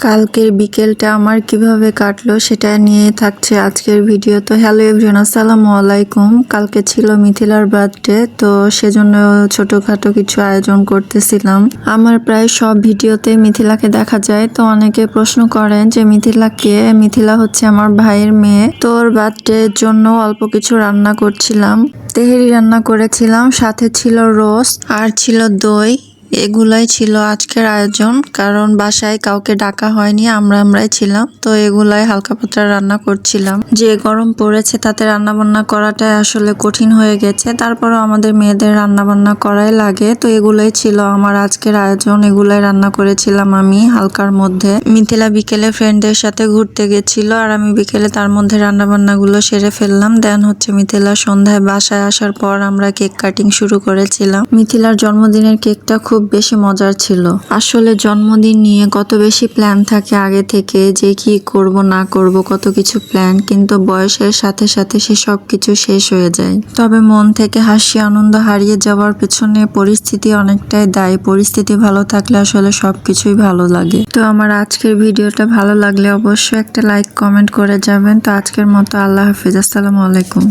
কালকের বিকেলটা আমার কিভাবে কাটলো সেটা নিয়ে থাকছে আজকের ভিডিও। তো হ্যালো এভরিওয়ান, আসসালামু আলাইকুম। কালকে ছিল মিথিলার বার্থডে, তো সেজন্য ছোটখাটো কিছু আয়োজন করতেছিলাম। আমার প্রায় সব ভিডিওতে মিথিলাকে দেখা যায়, তো অনেকে প্রশ্ন করেন যে মিথিলা হচ্ছে আমার ভাইয়ের মেয়ে। তো ওর বার্থডের জন্য অল্প কিছু রান্না করছিলাম, তেহেরি রান্না করেছিলাম, সাথে ছিল রোস্ট আর ছিল দই। এগুলাই ছিল আজকের আয়োজন, কারণ বাসায় কাউকে ডাকা হয়নি, আমরাই ছিলাম। তো এগুলাই হালকা পাতলা রান্না করছিলাম। যে গরম পড়েছে তাতে রান্না বান্না করাটাই আসলে কঠিন হয়ে গেছে, তারপরও আমাদের মেয়েদের রান্না বান্না করাই লাগে। তো এগুলাই ছিল আমার আজকের আয়োজন, এগুলাই রান্না করেছিলাম আমি হালকার মধ্যে। মিথিলা বিকেলে ফ্রেন্ডদের সাথে ঘুরতে গেছিল, আর আমি বিকেলে তার মধ্যে রান্না বান্নাগুলো সেরে ফেললাম। দেন হচ্ছে মিথিলা সন্ধ্যায় বাসায় আসার পর আমরা কেক কাটিং শুরু করেছিলাম। মিথিলার জন্মদিনের কেকটা খুব বেশি মজার ছিল। আসলে জন্মদিন নিয়ে কত বেশি প্ল্যান থাকে আগে থেকে, যে কি করব না করব কত কিছু প্ল্যান, কিন্তু বয়সের সাথে সাথে সে সবকিছু শেষ হয়ে যায়। তবে মন থেকে হাসি আনন্দ হারিয়ে যাওয়ার পেছনে পরিস্থিতি অনেকটাই দায়ী। পরিস্থিতি ভালো থাকলে আসলে সবকিছুই ভালো লাগে। তো আমার আজকের ভিডিওটা ভালো লাগলে অবশ্যই একটা লাইক কমেন্ট করে যাবেন। তো আজকের মতো আল্লাহ হাফিজ, আসসালামু আলাইকুম।